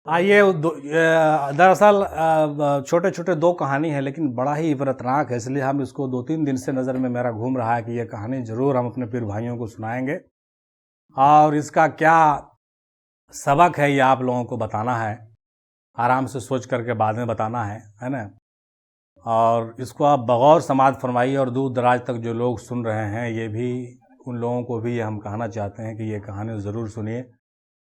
आइए दरअसल छोटे छोटे दो कहानी है लेकिन बड़ा ही इबरतनाक है, इसलिए हम इसको 2-3 दिन से नज़र में मेरा घूम रहा है कि ये कहानी ज़रूर हम अपने पीर भाइयों को सुनाएंगे और इसका क्या सबक है ये आप लोगों को बताना है, आराम से सोच करके बाद में बताना है ना। और इसको आप बगौर समाअत फरमाइए और दूर दराज तक जो लोग सुन रहे हैं ये भी उन लोगों को भी ये हम कहना चाहते हैं कि ये कहानी ज़रूर सुनिए,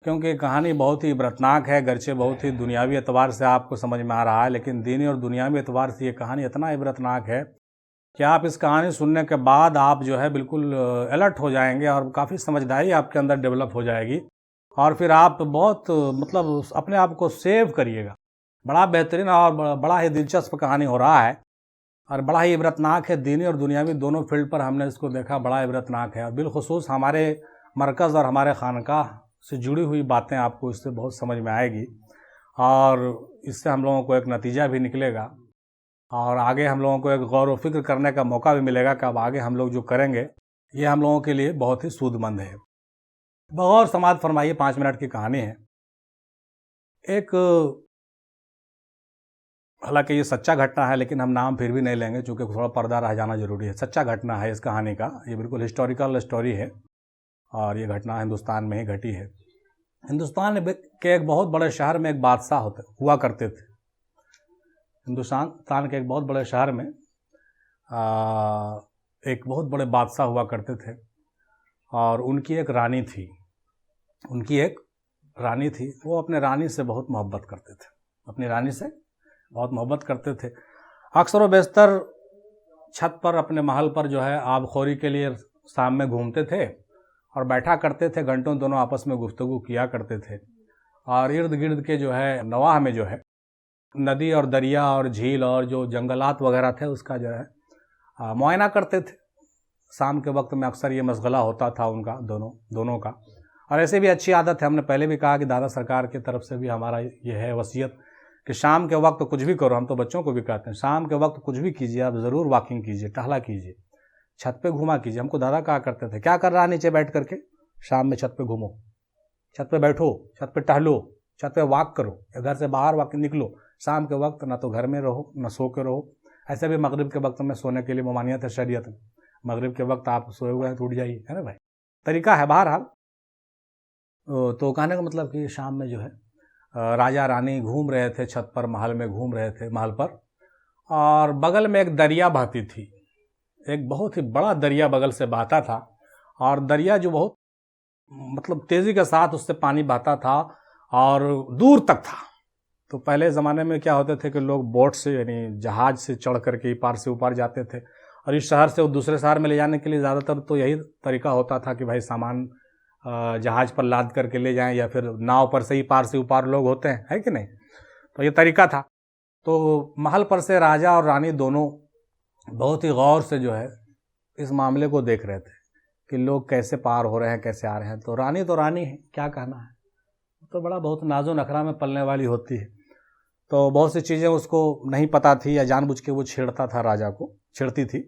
क्योंकि कहानी बहुत ही इबरतनाक है। गर्चे बहुत ही दुनियावी एतबार से आपको समझ में आ रहा है, लेकिन दीनी और दुनियावी एतबार से ये कहानी इतना इबरतनाक है कि आप इस कहानी सुनने के बाद आप जो है बिल्कुल अलर्ट हो जाएंगे और काफ़ी समझदारी आपके अंदर डेवलप हो जाएगी और फिर आप बहुत मतलब अपने आप को सेव करिएगा। बड़ा बेहतरीन और बड़ा ही दिलचस्प कहानी हो रहा है और बड़ा ही इबरतनाक है। दीनी और दुनियावी दोनों फील्ड पर हमने इसको देखा, बड़ा इबरतनाक है और बिलखुसूस हमारे मरकज़ और हमारे खानकाह से जुड़ी हुई बातें आपको इससे बहुत समझ में आएगी और इससे हम लोगों को एक नतीजा भी निकलेगा और आगे हम लोगों को एक गौर व फिक्र करने का मौका भी मिलेगा कि अब आगे हम लोग जो करेंगे ये हम लोगों के लिए बहुत ही सूदमंद है। बगौर समाअत फरमाइए, 5 मिनट की कहानी है। एक, हालांकि ये सच्चा घटना है लेकिन हम नाम फिर भी नहीं लेंगे क्योंकि थोड़ा पर्दा रह जाना जरूरी है। सच्चा घटना है इस कहानी का, ये बिल्कुल हिस्टोरिकल स्टोरी है और ये घटना हिंदुस्तान में ही घटी है। हिंदुस्तान के एक बहुत बड़े शहर में एक बादशाह हुआ करते थे। हिंदुस्तान के एक बहुत बड़े शहर में एक बहुत बड़े बादशाह हुआ करते थे और उनकी एक रानी थी। वो अपने रानी से बहुत मोहब्बत करते थे, अपनी रानी से बहुत मोहब्बत करते थे। अक्सर व बेशतर छत पर अपने महल पर जो है आबखोरी के लिए शाम में घूमते थे और बैठा करते थे, घंटों दोनों आपस में गुफ्तगू किया करते थे और इर्द गिर्द के जो है नवाह में जो है नदी और दरिया और झील और जो जंगलात वगैरह थे उसका जो है मुआयना करते थे। शाम के वक्त में अक्सर ये मशगला होता था उनका दोनों का। और ऐसे भी अच्छी आदत है, हमने पहले भी कहा कि दादा सरकार की तरफ से भी हमारा ये है वसीयत कि शाम के वक्त कुछ भी करो, हम तो बच्चों को भी कहते हैं शाम के वक्त कुछ भी कीजिए, आप ज़रूर वॉकिंग कीजिए, टहला कीजिए, छत पे घूमा कीजिए। हमको दादा कहा करते थे क्या कर रहा है नीचे बैठ करके, शाम में छत पे घूमो, छत पे बैठो, छत पे टहलो, छत पे वॉक करो, घर से बाहर वॉक निकलो। शाम के वक्त ना तो घर में रहो ना सो के रहो। ऐसे भी मगरिब के वक्त में सोने के लिए ममानियत है शरीयत में, मगरिब के वक्त आप सोए हुए हैं तो उठ जाइए, है ना भाई, तरीका है बहरहाल। तो कहने का मतलब कि शाम में जो है राजा रानी घूम रहे थे छत पर, महल में घूम रहे थे महल पर, और बगल में एक दरिया बहती थी। एक बहुत ही बड़ा दरिया बगल से बहता था और दरिया जो बहुत मतलब तेज़ी के साथ उससे पानी बहता था और दूर तक था। तो पहले ज़माने में क्या होते थे कि लोग बोट से यानी जहाज़ से चढ़ करके पार से ऊपर जाते थे और इस शहर से दूसरे शहर में ले जाने के लिए ज़्यादातर तो यही तरीका होता था कि भाई सामान जहाज़ पर लाद करके ले जाएं या फिर नाव पर से ही पार से ऊपर लोग होते हैं, है कि नहीं। तो ये तरीका था। तो महल पर से राजा और रानी दोनों बहुत ही गौर से जो है इस मामले को देख रहे थे कि लोग कैसे पार हो रहे हैं, कैसे आ रहे हैं। तो रानी है, क्या कहना है, तो बड़ा बहुत नाजो नखरा में पलने वाली होती है। तो बहुत सी चीज़ें उसको नहीं पता थी या जानबूझ के वो छेड़ता था, राजा को छेड़ती थी।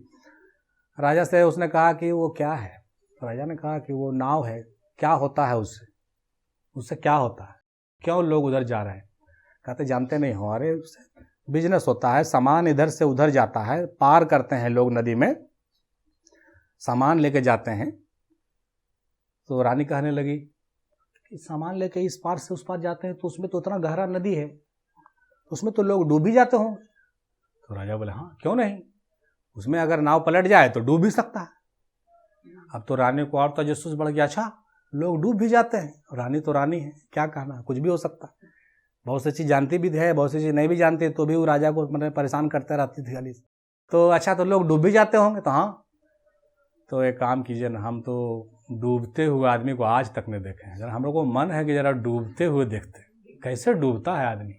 राजा से उसने कहा कि वो क्या है, राजा ने कहा कि वो नाव है, क्या होता है उससे क्या होता है, क्यों लोग उधर जा रहे हैं। कहते जानते नहीं हो, अरे उससे बिजनेस होता है, सामान इधर से उधर जाता है, पार करते हैं लोग, नदी में सामान लेके जाते हैं। तो रानी कहने लगी कि सामान लेके इस पार से उस पार जाते हैं तो उसमें तो इतना गहरा नदी है, उसमें तो लोग डूब ही जाते होंगे। तो राजा बोले हाँ क्यों नहीं, उसमें अगर नाव पलट जाए तो डूब भी सकता है। अब तो रानी को और तजस्सुस बढ़ गया, अच्छा लोग डूब भी जाते हैं, रानी तो रानी है, क्या कहना, कुछ भी हो सकता है। बहुत सी चीज़ जानती भी है, बहुत सी चीज़ नहीं भी जानती, तो भी वो राजा को मतलब परेशान करते रहती थी खाली। तो अच्छा तो लोग डूब भी जाते होंगे, तो हाँ तो एक काम कीजिए ना, हम तो डूबते हुए आदमी को आज तक नहीं देखे हैं, जरा हम लोग को मन है कि जरा डूबते हुए देखते कैसे डूबता है आदमी।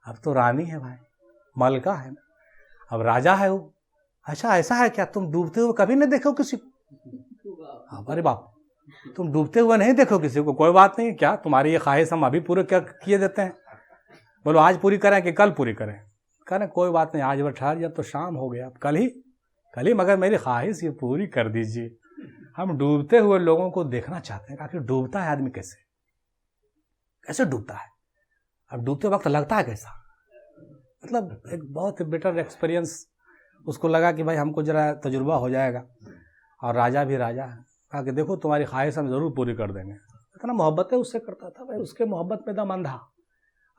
अब तो रानी है भाई, मलका है ना, अब राजा है वो। अच्छा ऐसा है क्या, तुम डूबते हुए कभी नहीं देखो किसी को? अरे बाप, तुम डूबते हुए नहीं देखो किसी को, कोई बात नहीं, क्या तुम्हारी ये ख्वाहिश हम अभी पूरे किए देते हैं, बोलो आज पूरी करें कि कल पूरी करें। करें कोई बात नहीं, आज बैठा, जब तो शाम हो गया, कल ही मगर मेरी ख्वाहिश ये पूरी कर दीजिए। हम डूबते हुए लोगों को देखना चाहते हैं, आखिर डूबता है आदमी कैसे डूबता है। अब डूबते वक्त लगता है कैसा, मतलब एक बहुत ही बेटर एक्सपीरियंस उसको लगा कि भाई हमको जरा तजुर्बा हो जाएगा। और राजा भी राजा है, कहा कि देखो तुम्हारी ख्वाहिश हम ज़रूर पूरी कर देंगे। इतना मोहब्बत है उससे करता था भाई, उसके मोहब्बत में दम अंधा।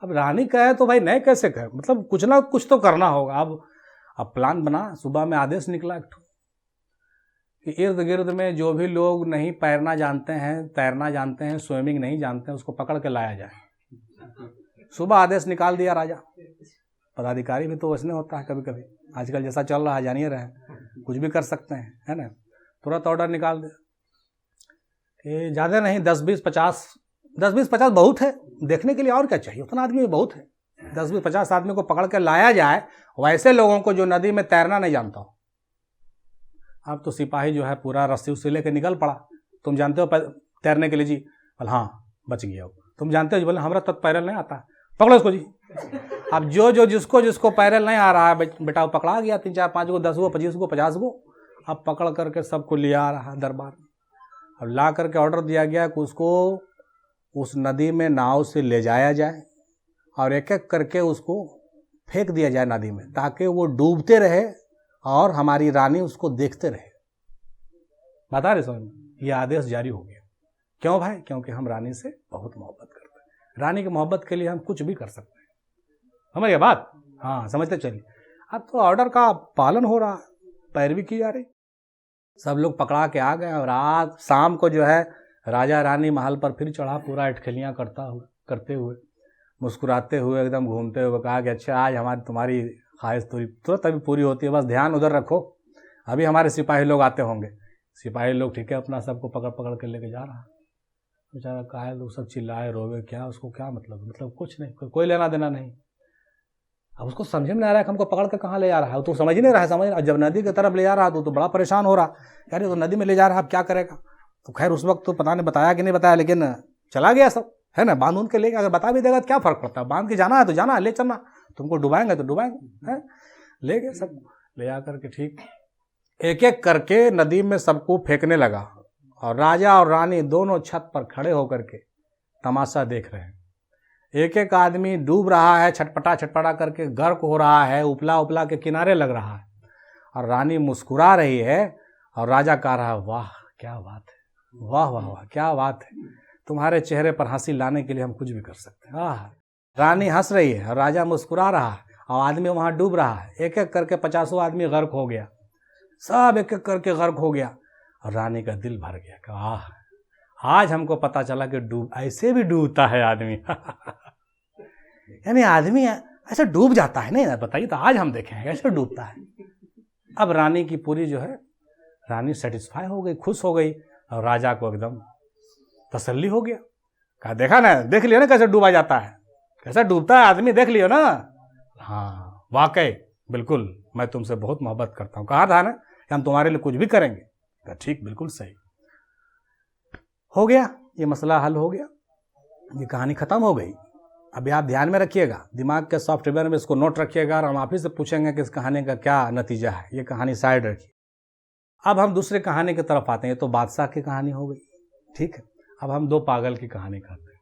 अब रानी कहे तो भाई नहीं कैसे कहे, मतलब कुछ ना कुछ तो करना होगा। अब प्लान बना, सुबह में आदेश निकला एक ठो कि इर्द गिर्द में जो भी लोग नहीं तैरना जानते हैं, स्विमिंग नहीं जानते हैं, उसको पकड़ के लाया जाए। सुबह आदेश निकाल दिया राजा। पदाधिकारी भी तो वैसने होता है कभी कभी, आजकल जैसा चल रहा है जानिए रहे, कुछ भी कर सकते हैं, है ना। तुरंत ऑर्डर निकाल दे कि ज़्यादा नहीं 10-20-50 बहुत है देखने के लिए, और क्या चाहिए, उतना आदमी बहुत है। 10-20-50 आदमी को पकड़ के लाया जाए, वैसे लोगों को जो नदी में तैरना नहीं जानता हो। अब तो सिपाही जो है पूरा रस्सी उससे लेकर निकल पड़ा, तुम जानते हो तैरने के लिए जी? बोले हाँ बच गया। तुम जानते हो जी? बोले हमारा तक पैरल नहीं आता, पकड़ो इसको जी। अब जो जिसको पैरल नहीं आ रहा है बेटा वो पकड़ा गया, 3-4-5 गो, 10 गो, 25 गो, 50 गो। अब पकड़ करके सबको लिया आ रहा है दरबार में। अब ला करके ऑर्डर दिया गया कि उसको उस नदी में नाव से ले जाया जाए और एक एक करके उसको फेंक दिया जाए नदी में, ताकि वो डूबते रहे और हमारी रानी उसको देखते रहे। बता रहे समझ में? ये आदेश जारी हो गया। क्यों भाई? क्योंकि हम रानी से बहुत मोहब्बत करते हैं। रानी की मोहब्बत के लिए हम कुछ भी कर सकते हैं। समझ गए बात? हाँ समझते चलिए। अब तो ऑर्डर का पालन हो रहा, पैरवी की जा रही, सब लोग पकड़ा के आ गए। और आज शाम को जो है राजा रानी महल पर फिर चढ़ा, पूरा अटखेलियाँ करते हुए, मुस्कुराते हुए, एकदम घूमते हुए कहा कि अच्छा आज तुम्हारी ख्वाहिश तुरंत अभी पूरी होती है, बस ध्यान उधर रखो, अभी हमारे सिपाही लोग आते होंगे। सिपाही लोग ठीक है अपना सबको पकड़ पकड़ के लेके जा रहा। बेचारा कहा लोग सब चिल्लाए रोवे, क्या उसको क्या मतलब कुछ नहीं, कोई लेना देना नहीं। अब उसको समझ में नहीं आ रहा है कि हमको पकड़ के कहाँ ले जा रहा है, तो समझ ही नहीं रहा है। जब नदी की तरफ ले जा रहा तो बड़ा परेशान हो रहा, यार तो नदी में ले जा रहा है, अब क्या करेगा। तो खैर उस वक्त तो पता नहीं बताया कि नहीं बताया, लेकिन चला गया सब, है ना, बांध उन के लेके। अगर बता भी देगा तो क्या फर्क पड़ता है, बांध के जाना है तो जाना, ले चलना, तुमको डुबाएंगे तो डुबाएंगे, है। ले गए सब, ले आकर के ठीक एक एक करके नदी में सबको फेंकने लगा। और राजा और रानी दोनों छत पर खड़े होकर के तमाशा देख रहे हैं। एक एक आदमी डूब रहा है, छटपटा करके गर्क हो रहा है, उपला के किनारे लग रहा है, और रानी मुस्कुरा रही है और राजा कह रहा है वाह क्या बात है, वाह वाह वाह क्या बात है, तुम्हारे चेहरे पर हंसी लाने के लिए हम कुछ भी कर सकते हैं। रानी हंस रही है और राजा मुस्कुरा रहा है और आदमी वहां डूब रहा है। एक एक करके 50 आदमी गर्क हो गया, सब एक एक करके गर्क हो गया और रानी का दिल भर गया कि आज हमको पता चला कि ऐसे भी डूबता है आदमी। यानी आदमी ऐसे डूब जाता है, नहीं बताइए, तो आज हम देखेंगे ऐसे डूबता है। अब रानी की पूरी जो है, रानी सेटिस्फाई हो गई, खुश हो गई, और राजा को एकदम तसल्ली हो गया। कहा देखा ना, देख लियो ना कैसे डूबा जाता है, कैसा डूबता है आदमी, देख लियो ना। हाँ वाकई बिल्कुल, मैं तुमसे बहुत मोहब्बत करता हूँ, कहा था ना कि हम तुम्हारे लिए कुछ भी करेंगे। ठीक बिल्कुल सही हो गया, ये मसला हल हो गया, ये कहानी खत्म हो गई। अभी आप ध्यान में रखिएगा, दिमाग के सॉफ्टवेयर में इसको नोट रखिएगा, और हम आप ही से पूछेंगे कि इस कहानी का क्या नतीजा है। ये कहानी साइड रखिए। अब हम दूसरे कहानी की तरफ आते हैं। ये तो बादशाह की कहानी हो गई, ठीक है। अब हम 2 पागल की कहानी करते हैं,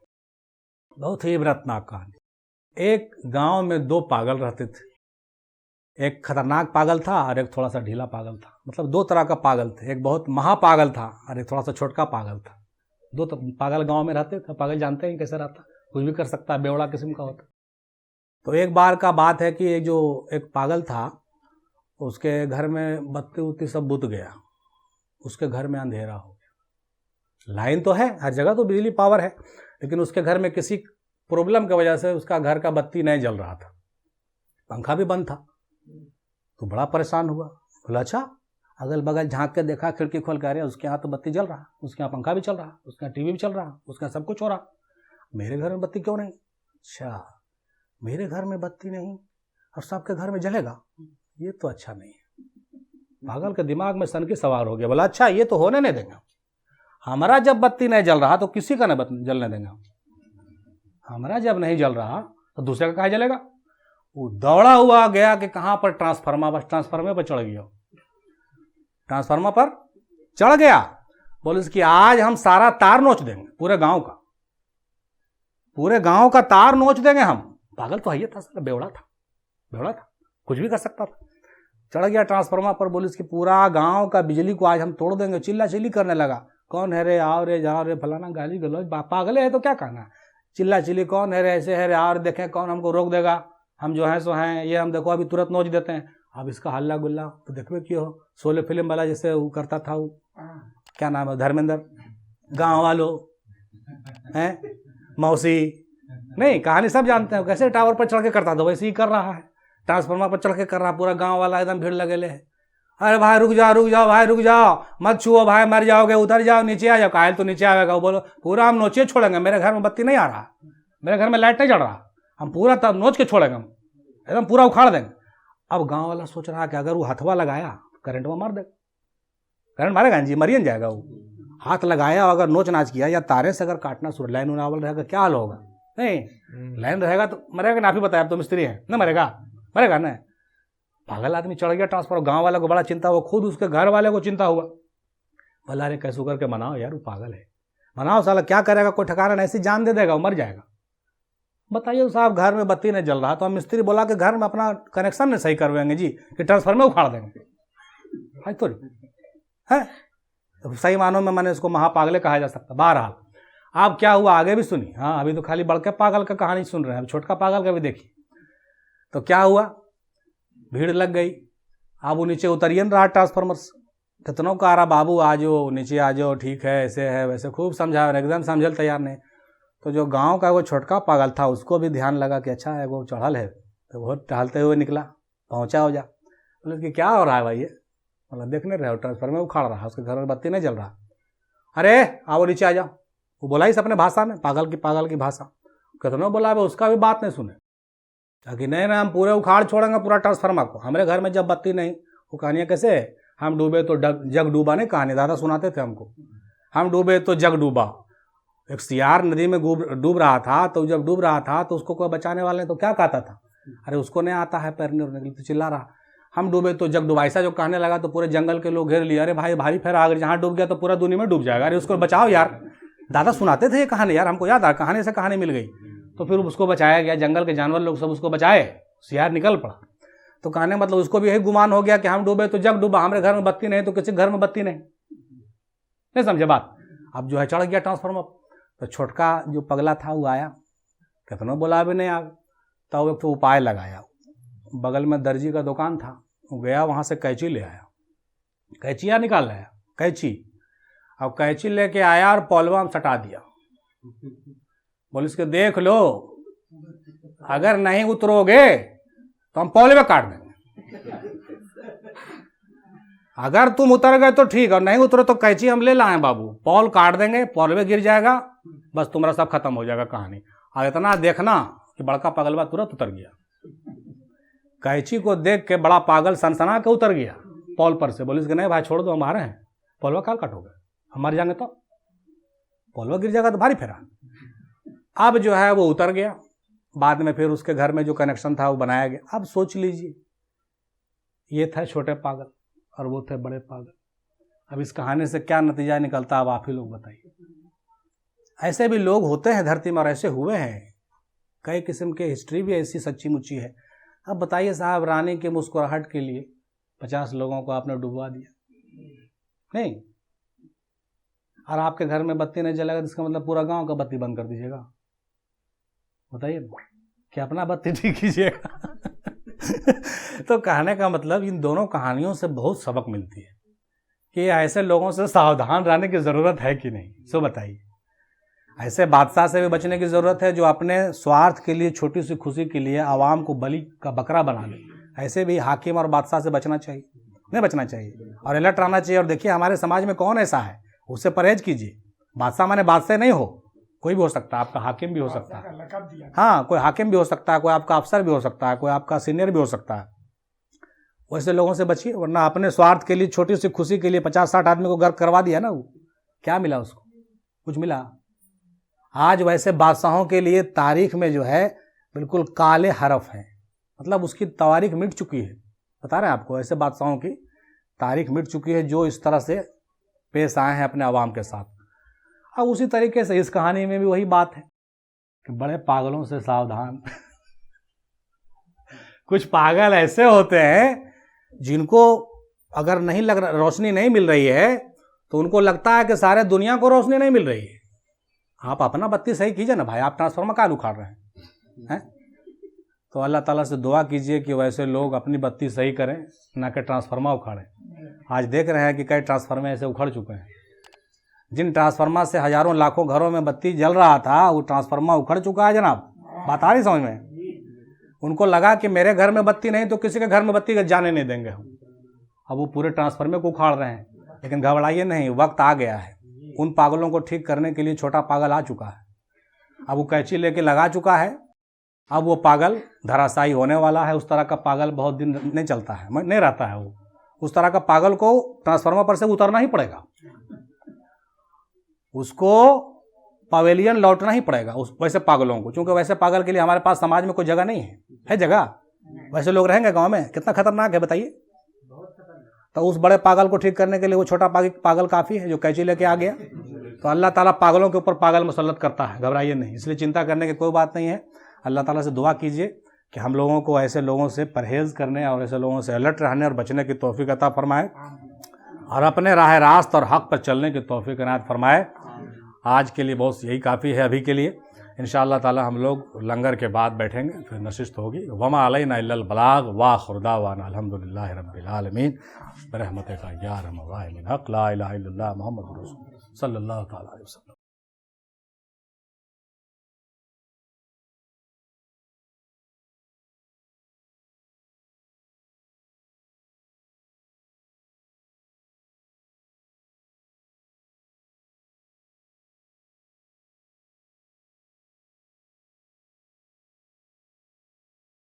बहुत ही इबरतनाक कहानी। एक गांव में 2 पागल रहते थे, एक खतरनाक पागल था और एक थोड़ा सा ढीला पागल था। मतलब 2 तरह का पागल थे, एक बहुत महापागल था और एक थोड़ा सा छोटका पागल था। 2 पागल गांव में रहते थे। पागल जानते हैं कैसे रहता, कुछ भी कर सकता है, बेवड़ा किस्म का होता। तो एक बार का बात है कि एक पागल था, उसके घर में बत्ती उत्ती सब बुझ गया, उसके घर में अंधेरा हो गया। लाइन तो है हर जगह, तो बिजली पावर है, लेकिन उसके घर में किसी प्रॉब्लम की वजह से उसका घर का बत्ती नहीं जल रहा था, पंखा भी बंद था। तो बड़ा परेशान हुआ, बोला अच्छा, अगल बगल झांक के देखा, खिड़की खोल कर, उसके यहाँ तो बत्ती जल रहा, उसके यहाँ पंखा भी चल रहा, उसके यहाँ टीवी भी चल रहा, उसके यहाँ सब कुछ हो रहा, मेरे घर में बत्ती क्यों नहीं? अच्छा, मेरे घर में बत्ती नहीं और सबके घर में जलेगा, ये तो अच्छा नहीं है। पागल के दिमाग में सनकी सवार हो गया। बोला अच्छा, ये तो होने नहीं देंगे, हमारा जब बत्ती नहीं जल रहा तो किसी का नहीं जलने देंगे, हमारा जब नहीं जल रहा तो दूसरे का कहाँ जलेगा। वो दौड़ा हुआ गया कि कहाँ पर, ट्रांसफार्मर, बस ट्रांसफार्मर पर चढ़ गया, ट्रांसफार्मर पर चढ़ गया। बोले इसकी आज हम सारा तार नोच देंगे पूरे गांव का। पूरे गांव का तार नोच देंगे हम। पागल तो है था, साला बेवड़ा था, कुछ भी कर सकता था। चढ़ गया ट्रांसफार्मर पर, पुलिस की पूरा गांव का बिजली को आज हम तोड़ देंगे, चिल्ला चिल्ली करने लगा। कौन है रे, आओ रे, जाओ रे, फलाना, गाली गलौज, पागल है तो क्या कहना, चिल्ला चिल्ली, कौन है रे, ऐसे है रे, आओ रे, देखें कौन हमको रोक देगा, हम जो हैं सो हैं, ये हम देखो अभी तुरंत नोच देते हैं। अब इसका हल्ला गुल्ला तो देखो क्यों हो, शोले फिल्म वाला जैसे वो करता था, वो क्या नाम है, धर्मेंद्र, गाँव वालों हैं, मौसी, नहीं कहानी सब जानते हैं, कैसे टावर पर चढ़ के करता था वैसे ही कर रहा है, ट्रांसफार्मर पर चढ़ के कर रहा, पूरा गांव वाला एकदम भीड़ लगे ले। अरे भाई रुक जाओ भाई, रुक जाओ, मत छुओ भाई, मर जाओगे, उतर जाओ, नीचे आ जाओ। कायल तो नीचे आएगा, वो बोलो पूरा हम नोचे छोड़ेंगे, मेरे घर में बत्ती नहीं आ रहा, मेरे घर में लाइट नहीं जल रहा, हम पूरा तब नोच के छोड़ेंगे, हम एकदम पूरा उखाड़ देंगे। अब गाँव वाला सोच रहा कि अगर वो हथवा लगाया करंट में मार देगा, करंट मारेगा जी, मरियन जाएगा वो। हाथ लगाया, अगर नोच नाच किया या तारे से अगर काटना शुरू, लाइन उनावल रहेगा, क्या हाल होगा, नहीं लाइन रहेगा तो मरेगा ना, आप ही बताया, आप तो मिस्त्री हैं ना, मरेगा ना। पागल आदमी चढ़ गया ट्रांसफर, गांव वाले को बड़ा चिंता हुआ, खुद उसके घर वाले को चिंता हुआ। बोला अरे कैसे करके मनाओ यार, वो पागल है, मनाओ, साला क्या करेगा, कोई ठिकाना नहीं, ऐसी जान दे देगा, वो मर जाएगा। बताइए साहब, घर में बत्ती नहीं जल रहा, तो हम मिस्त्री बोला कि घर में अपना कनेक्शन नहीं सही करवाएंगे जी, कि ट्रांसफार्मर उखाड़ देंगे, है तो है सही मानों में, मैंने इसको महापागले कहा जा सकता। बहरहाल अब क्या हुआ आगे भी सुनी, हाँ अभी तो खाली बड़के पागल का कहानी सुन रहे हैं, अब छोटका पागल का भी देखिए। तो क्या हुआ, भीड़ लग गई, अब वो नीचे उतरिए न रहा ट्रांसफार्मर से, कितनों का आ रहा, बाबू आ जाओ नीचे आ जाओ, ठीक है ऐसे है वैसे, खूब समझा, एकदम समझल तैयार नहीं। तो जो गांव का वो छोटका पागल था, उसको भी ध्यान लगा कि अच्छा है वो चढ़ल है, तो वो टहलते हुए निकला, पहुंचा हो जा, बोले कि क्या हो रहा है भाई, ये मतलब देखने रहे हो ट्रांसफार्मर उखाड़ रहा है, उसके घर में बत्ती नहीं जल रहा, अरे आओ नीचे आ जाओ। वो बोला इस अपने भाषा में, पागल की भाषा, कितनों बोला है, उसका भी बात नहीं सुने, ताकि नहीं ना हम पूरे उखाड़ छोड़ेंगे पूरा ट्रांसफार्मर को, हमारे घर में जब बत्ती नहीं, वो कहानियाँ कैसे, हम डूबे तो जग डूबा, नहीं कहानी दादा सुनाते थे हमको, हम डूबे तो जग डूबा। एक सियार नदी में डूब रहा था, तो जब डूब रहा था तो उसको कोई बचाने वाले ने तो क्या कहता था, अरे उसको नहीं आता है तैरने उड़ने के लिए, तो चिल्ला रहा हम डूबे तो जग डूबा। ऐसा जो कहने लगा तो पूरे जंगल के लोग घेर लिए, अरे भाई भारी फेर अगर जहाँ डूब गया तो पूरा दुनिया में डूब जाएगा, अरे उसको बचाओ यार। दादा सुनाते थे ये कहानी यार, हमको याद आ, कहानी से कहानी मिल गई, तो फिर उसको बचाया गया, जंगल के जानवर लोग सब उसको बचाए, सियार निकल पड़ा। तो कहने मतलब उसको भी यही गुमान हो गया कि हम डूबे तो जग डूबा, हमारे घर में बत्ती नहीं तो किसी घर में बत्ती नहीं समझे बात। अब जो है चढ़ गया ट्रांसफार्मर, तो छोटका जो पगला था वो आया, कितना बोला भी नहीं आ, तब एक तो उपाय लगाया, बगल में दर्जी का दुकान था, वो गया वहाँ से कैंची ले आया, कैंचिया निकाल लाया कैंची, अब कैंची लेके आया और पौलवा में सटा दिया, बोले इसके देख लो, अगर नहीं उतरोगे तो हम पौलवे काट देंगे, अगर तुम उतर गए तो ठीक, और नहीं उतरो तो कैंची हम ले लाए बाबू, पौल काट देंगे, पौलवे गिर जाएगा, बस तुम्हारा सब खत्म हो जाएगा कहानी। और इतना देखना कि बड़का पागलवा तुरंत उतर गया, कैंची को देख के बड़ा पागल सनसना के उतर गया पौल पर से, बोले नहीं भाई छोड़ दो, हम आ रहे हैं, पौलवा काल काटोगे, हम मर जाएंगे तो, पौलवा गिर जाएगा तो भारी फेरा। अब जो है वो उतर गया, बाद में फिर उसके घर में जो कनेक्शन था वो बनाया गया। अब सोच लीजिए, ये थे छोटे पागल और वो थे बड़े पागल, अब इस कहानी से क्या नतीजा निकलता, अब आप ही लोग बताइए। ऐसे भी लोग होते हैं धरती में, और ऐसे हुए हैं, कई किस्म के हिस्ट्री भी ऐसी सच्ची मुच्ची है। अब बताइए साहब, रानी की मुस्कुराहट के लिए 50 लोगों को आपने डुबवा दिया, नहीं, और आपके घर में बत्ती नहीं जलेगा तो इसका मतलब पूरा गांव का बत्ती बंद कर दीजिएगा, बताइए कि अपना बत्ती ठीक कीजिएगा। तो कहने का मतलब इन दोनों कहानियों से बहुत सबक मिलती है कि ऐसे लोगों से सावधान रहने की ज़रूरत है कि नहीं, सो बताइए। ऐसे बादशाह से भी बचने की ज़रूरत है जो अपने स्वार्थ के लिए, छोटी सी खुशी के लिए आवाम को बलि का बकरा बना ले, ऐसे भी हाकिम और बादशाह से बचना चाहिए, नहीं बचना चाहिए और अलर्ट रहना चाहिए। और देखिए हमारे समाज में कौन ऐसा है, उससे परहेज कीजिए। बादशाह माने बादशाह नहीं हो, कोई भी हो सकता है, आपका हाकिम भी हो सकता है, हाँ कोई हाकिम भी हो सकता है, कोई आपका अफसर भी हो सकता है, कोई आपका सीनियर भी हो सकता है। वैसे लोगों से बचिए, वरना अपने स्वार्थ के लिए, छोटी सी खुशी के लिए 50-60 आदमी को गर्व करवा दिया ना, वो क्या मिला उसको, कुछ मिला। आज वैसे बादशाहों के लिए तारीख में जो है बिल्कुल काले हरफ हैं, मतलब उसकी तारीख मिट चुकी है, बता रहे हैं आपको, ऐसे बादशाहों की तारीख मिट चुकी है जो इस तरह से पेश आए हैं अपने आवाम के साथ। अब उसी तरीके से इस कहानी में भी वही बात है कि बड़े पागलों से सावधान। कुछ पागल ऐसे होते हैं जिनको अगर नहीं लग रहा, रोशनी नहीं मिल रही है तो उनको लगता है कि सारे दुनिया को रोशनी नहीं मिल रही है। आप अपना बत्ती सही कीजिए ना भाई, आप ट्रांसफार्मर काहे उखाड़ रहे हैं? तो अल्लाह ताला से दुआ कीजिए कि वैसे लोग अपनी बत्ती सही करें, ना कि ट्रांसफार्मर उखाड़ें। आज देख रहे हैं कि कई ट्रांसफार्मर ऐसे उखड़ चुके हैं। जिन ट्रांसफार्मर से हजारों लाखों घरों में बत्ती जल रहा था, वो ट्रांसफार्मर उखड़ चुका है जनाब। बात आ रही समझ में? उनको लगा कि मेरे घर में बत्ती नहीं तो किसी के घर में बत्ती जाने नहीं देंगे हम। अब वो पूरे ट्रांसफार्मर को उखाड़ रहे हैं। लेकिन घबराइए नहीं, वक्त आ गया है। उन पागलों को ठीक करने के लिए छोटा पागल आ चुका है। अब वो कैंची लेके लगा चुका है। अब वो पागल धराशायी होने वाला है। उस तरह का पागल बहुत दिन नहीं चलता है, नहीं रहता है वो। उस तरह का पागल को ट्रांसफार्मर पर से उतरना ही पड़ेगा, उसको पवेलियन लौटना ही पड़ेगा उस वैसे पागलों को। क्योंकि वैसे पागल के लिए हमारे पास समाज में कोई जगह नहीं है जगह? वैसे लोग रहेंगे गांव में? कितना खतरनाक है बताइए। तो उस बड़े पागल को ठीक करने के लिए वो छोटा पागल काफ़ी है जो कैंची लेके आ गया। तो अल्लाह ताला पागलों के ऊपर पागल मुसल्लत करता है, घबराइए नहीं। इसलिए चिंता करने की कोई बात नहीं है। अल्लाह ताला से दुआ कीजिए कि हम लोगों को ऐसे लोगों से परहेज़ करने और ऐसे लोगों से अलर्ट रहने और बचने की तौफीक अता फरमाए और अपने राह रास्त और हक़ पर चलने की तौफीक इनायत फरमाए। आज के लिए बहुत यही काफ़ी है अभी के लिए। इंशाअल्लाह ताला हम लोग लंगर के बाद बैठेंगे, फिर नशिस्त होगी। वमा अलैना इल्लल बलाग व आखिर दावाना अल्हम्दुलिल्लाहि रब्बिल आलमीन बिरहमतिका या अरहमर राहिमीन। हक़ ला इलाहा इल्लल्लाह मुहम्मदुर रसूलुल्लाह सल्लल्लाहु तआला अलैहि वसल्लम।